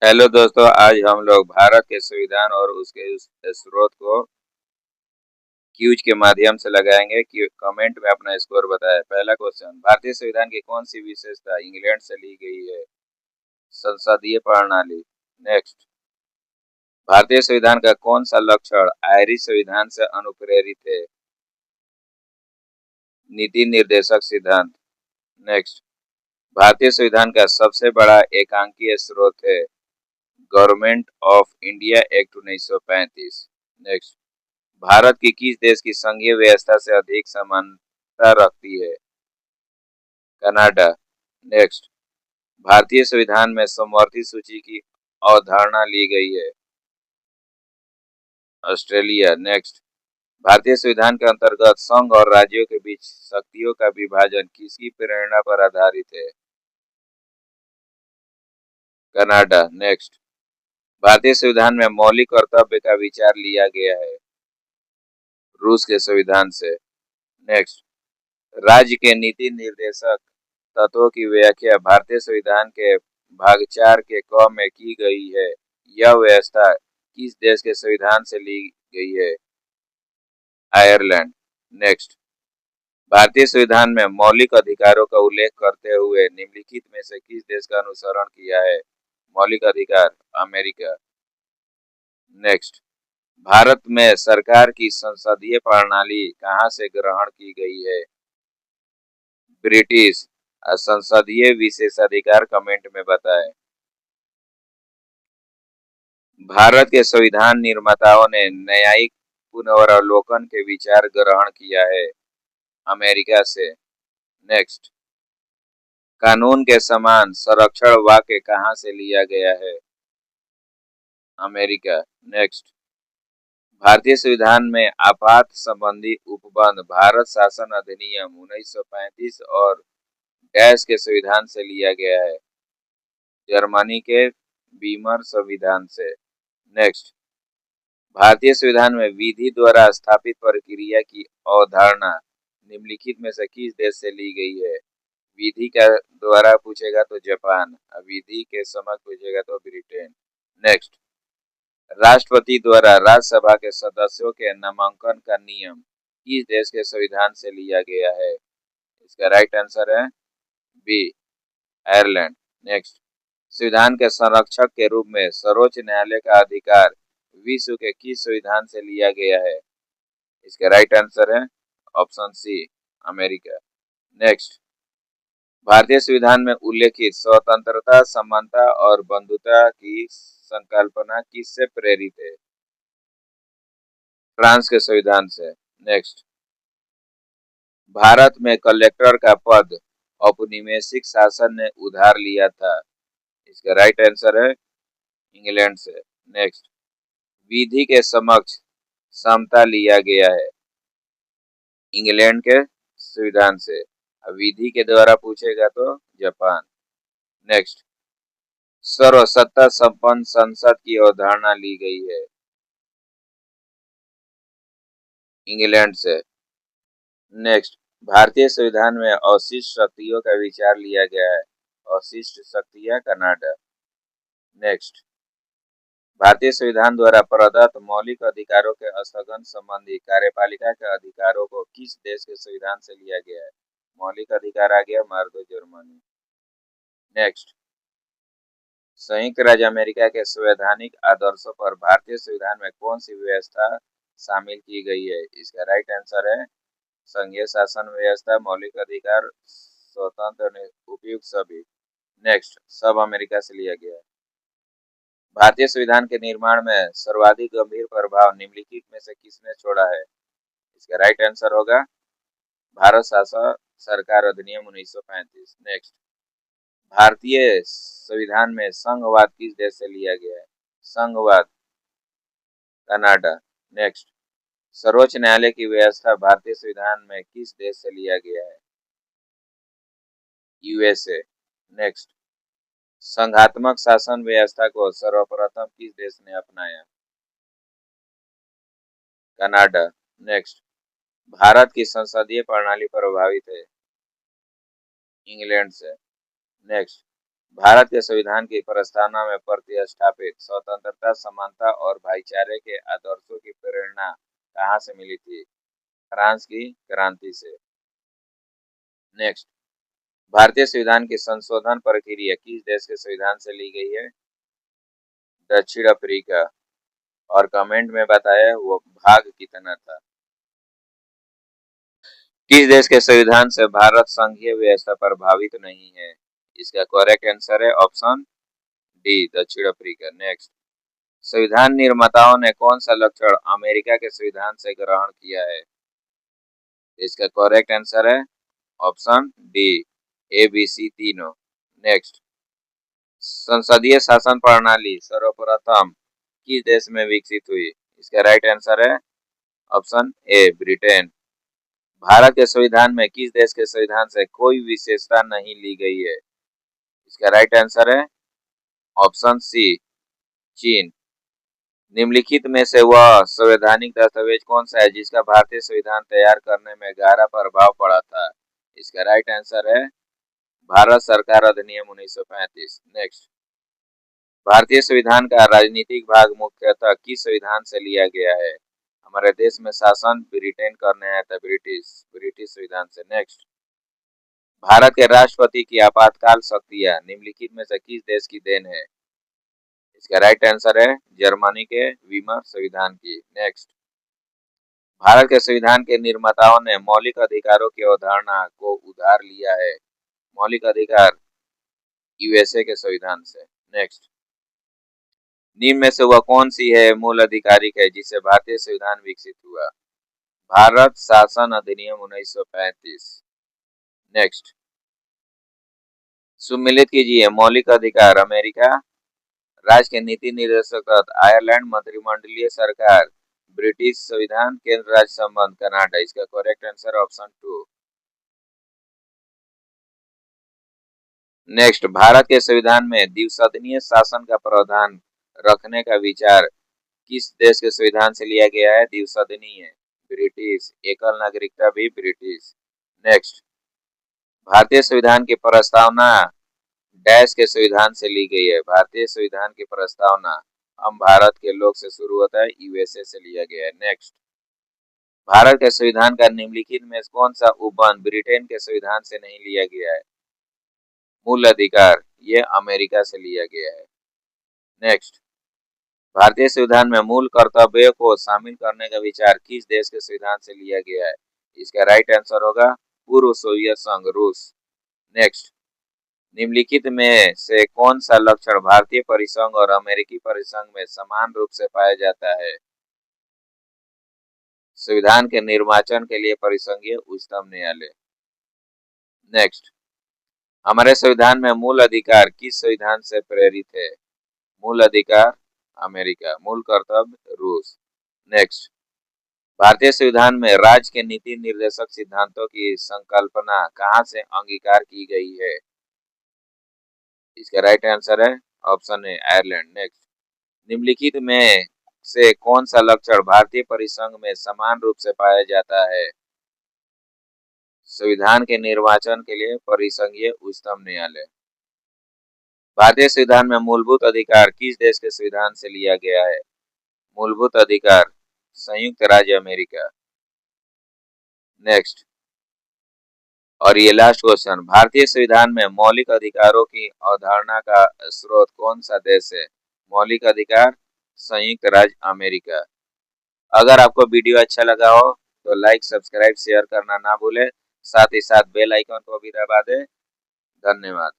Hello दोस्तों, आज हम लोग भारत के संविधान और उसके उस स्रोत को क्यूज के माध्यम से लगाएंगे कि कमेंट में अपना स्कोर बताएं। पहला क्वेश्चन, भारतीय संविधान की कौन सी विशेषता इंग्लैंड से ली गई है? संसदीय प्रणाली। नेक्स्ट, भारतीय संविधान का कौन सा लक्षण आयरिश संविधान से अनुप्रेरित है? नीति निर्देशक सिद्धांत। नेक्स्ट, भारतीय संविधान का सबसे बड़ा एकांकीय स्रोत है government of India act 1935। Next, Bharat की किस देश की संघीय व्यवस्था से अधिक समानता रखती है? कनाडा। नेक्स्ट, भारतीय संविधान में समवर्ती सूची की अवधारणा ली गई है? ऑस्ट्रेलिया। नेक्स्ट, भारतीय संविधान के अंतर्गत संघ और राज्यों के बीच शक्तियों का विभाजन किसकी प्रेरणा पर आधारित है? कनाडा। नेक्स्ट, भारतीय संविधान में मौलिक कर्तव्य का विचार लिया गया है? रूस के संविधान से। नेक्स्ट, राज्य के नीति निर्देशक तत्वों की व्याख्या भारतीय संविधान के भाग 4 के क में की गई है। यह व्यवस्था किस देश के संविधान से ली गई है? आयरलैंड। नेक्स्ट, भारतीय संविधान में मौलिक अधिकारों का उल्लेख करते हुए निम्नलिखित में से किस देश का अनुसरण किया है? मौलिक अधिकार। अमेरिका। नेक्स्ट, भारत में सरकार की संसदीय प्रणाली कहां से ग्रहण की गई है? ब्रिटिश। संसदीय विशेषाधिकार कमेंट में बताएं। भारत के संविधान निर्माताओं ने न्यायिक पुनरावलोकन के विचार ग्रहण किया है? अमेरिका से। नेक्स्ट, कानून के समान संरक्षण वाक्य कहां से लिया गया है? अमेरिका। नेक्स्ट, भारतीय संविधान में आपात संबंधी उपबंध भारत शासन अधिनियम 1935 और डैश के संविधान से लिया गया है? जर्मनी के बीमर संविधान से। नेक्स्ट, भारतीय संविधान में विधि द्वारा स्थापित प्रक्रिया की अवधारणा निम्नलिखित में से किस देश से ली गई है? विधि का द्वारा पूछेगा तो जापान, विधि के समक्ष पूछेगा तो ब्रिटेन। नेक्स्ट, राष्ट्रपति द्वारा राज्यसभा के सदस्यों के नामांकन का नियम किस देश के संविधान से लिया गया है? इसका राइट आंसर है बी, आयरलैंड। नेक्स्ट, संविधान के संरक्षक के रूप में सर्वोच्च न्यायालय का अधिकार विश्व के किस संविधान से लिया गया है? इसका राइट आंसर है ऑप्शन सी, अमेरिका। नेक्स्ट, भारतीय संविधान में उल्लेखित स्वतंत्रता, समानता और बंधुता की संकल्पना किससे प्रेरित है? फ्रांस के संविधान से। नेक्स्ट, भारत में कलेक्टर का पद औपनिवेशिक शासन ने उधार लिया था? इसका राइट आंसर है इंग्लैंड से। नेक्स्ट, विधि के समक्ष समता लिया गया है? इंग्लैंड के संविधान से। विधि के द्वारा पूछेगा तो जापान। नेक्स्ट, सर्वसत्ता संपन्न संसद की अवधारणा ली गई है? इंग्लैंड से। नेक्स्ट, भारतीय संविधान में अवशिष्ट शक्तियों का विचार लिया गया है? अवशिष्ट शक्तियां, कनाडा। नेक्स्ट, भारतीय संविधान द्वारा प्रदत्त मौलिक अधिकारों के स्थगन संबंधी कार्यपालिका के अधिकारों को किस देश के संविधान से लिया गया है? मौलिक अधिकार आ गया मार्दो, जर्मनी। नेक्स्ट, संयुक्त राज्य अमेरिका के संवैधानिक आदर्शों पर भारतीय संविधान में कौन सी व्यवस्था शामिल की गई है? इसका राइट आंसर है संघीय शासन व्यवस्था, मौलिक अधिकार, स्वतंत्र उपयुक्त सभी। नेक्स्ट, सब अमेरिका से लिया गया है। भारतीय संविधान के निर्माण में सर्वाधिक गंभीर प्रभाव निम्नलिखित में से किसने छोड़ा है? इसका राइट आंसर होगा भारत शासन सरकार अधिनियम 1935। नेक्स्ट, भारतीय संविधान में संघवाद किस देश से लिया गया है? संघवाद, कनाडा। नेक्स्ट, सर्वोच्च न्यायालय की व्यवस्था भारतीय संविधान में किस देश से लिया गया है? यूएसए। नेक्स्ट, संघात्मक शासन व्यवस्था को सर्वप्रथम किस देश ने अपनाया? कनाडा। नेक्स्ट, भारत की संसदीय प्रणाली प्रभावित है? इंग्लैंड से। नेक्स्ट, भारत के संविधान की प्रस्तावना में प्रतिस्थापित स्वतंत्रता, समानता और भाईचारे के आदर्शों की प्रेरणा कहाँ से मिली थी? फ्रांस की क्रांति से। नेक्स्ट, भारतीय संविधान की संशोधन प्रक्रिया किस देश के संविधान से ली गई है? दक्षिण अफ्रीका। और कमेंट में बताया वो भाग कितना था। किस देश के संविधान से भारत संघीय व्यवस्था प्रभावित नहीं है? इसका करेक्ट आंसर है ऑप्शन डी, दक्षिण अफ्रीका। नेक्स्ट, संविधान निर्माताओं ने कौन सा लक्षण अमेरिका के संविधान से ग्रहण किया है? इसका करेक्ट आंसर है option D, A B C तीनों। नेक्स्ट, संसदीय शासन प्रणाली सर्वप्रथम किस देश में विकसित हुई? इसका राइट आंसर है ऑप्शन ए, ब्रिटेन। भारत के संविधान में किस देश के संविधान से कोई विशेषता नहीं ली गई है? इसका राइट आंसर है ऑप्शन सी, चीन। निम्नलिखित में से वह संवैधानिक दस्तावेज कौन सा है जिसका भारतीय संविधान तैयार करने में गहरा प्रभाव पड़ा था? इसका राइट आंसर है भारत सरकार अधिनियम 1935। नेक्स्ट, भारतीय संविधान का राजनीतिक भाग मुख्यतः किस संविधान से लिया गया है? हमारे देश में शासन ब्रिटेन करने आया था, ब्रिटिश संविधान से। नेक्स्ट, भारत के राष्ट्रपति की आपातकाल शक्तियां निम्नलिखित में से किस देश की देन है? इसका राइट आंसर है जर्मनी के वीमर संविधान की। नेक्स्ट, भारत के संविधान के निर्माताओं ने मौलिक अधिकारों की अवधारणा को उधार लिया है। मौलिक अधिकार यूएसए के संविधान से। नेक्स्ट, निम्न में से वह कौन सी है मूल अधिकारिक है जिससे भारतीय संविधान विकसित हुआ? भारत शासन अधिनियम 1935। नेक्स्ट, सुमिलित कीजिए मौलिक अधिकार अमेरिका राज्य के नीति निर्देशक, आयरलैंड मंत्रिमंडलीय सरकार, ब्रिटिश संविधान, केंद्र राज्य संबंध, कनाडा। इसका correct answer option 2। Next, Bharat के संविधान में द्विसदनीय शासन का प्रावधान रखने का विचार किस देश के संविधान से लिया गया है? द्विसदनीय, ब्रिटिश। एकल नागरिकता भी ब्रिटिश। नेक्स्ट, भारतीय संविधान की प्रस्तावना डैश के संविधान से ली गई है। भारतीय संविधान की प्रस्तावना हम भारत के लोग से शुरू होता है, यूएसए से लिया गया है। नेक्स्ट, भारत के संविधान का निम्नलिखित में कौन सा उपबंध ब्रिटेन के संविधान से नहीं लिया गया है? मूल अधिकार, ये अमेरिका से लिया गया है। नेक्स्ट, भारतीय संविधान में मूल कर्तव्यों को शामिल करने का विचार किस देश के संविधान से लिया गया है? इसका राइट आंसर होगा पूर्व सोवियत संघ, रूस। नेक्स्ट, निम्नलिखित में से कौन सा लक्षण भारतीय परिसंघ और अमेरिकी परिसंघ में समान रूप से पाया जाता है? संविधान के निर्वाचन के लिए परिसंघीय उच्चतम न्यायालय। नेक्स्ट, हमारे संविधान में मूल अधिकार किस संविधान से प्रेरित है? मूल अधिकार अमेरिका, मूल कर्तव्य रूस। नेक्स्ट, भारतीय संविधान में राज्य के नीति निर्देशक सिद्धांतों की संकल्पना कहां से अंगीकार की गई है? इसका राइट आंसर है ऑप्शन ए, आयरलैंड। नेक्स्ट, निम्नलिखित में से कौन सा लक्षण भारतीय परिसंघ में समान रूप से पाया जाता है? संविधान के निर्वाचन के लिए परिसंघीय उच्चतम न्यायालय। भारतीय संविधान में मूलभूत अधिकार किस देश के संविधान से लिया गया है? मूलभूत अधिकार संयुक्त राज्य अमेरिका। नेक्स्ट, और ये लास्ट क्वेश्चन, भारतीय संविधान में मौलिक अधिकारों की अवधारणा का स्रोत कौन सा देश है? मौलिक अधिकार संयुक्त राज्य अमेरिका। अगर आपको वीडियो अच्छा लगा हो तो लाइक, सब्सक्राइब, शेयर करना ना भूले। साथ ही साथ बेल आइकन को भी दबा दे। धन्यवाद।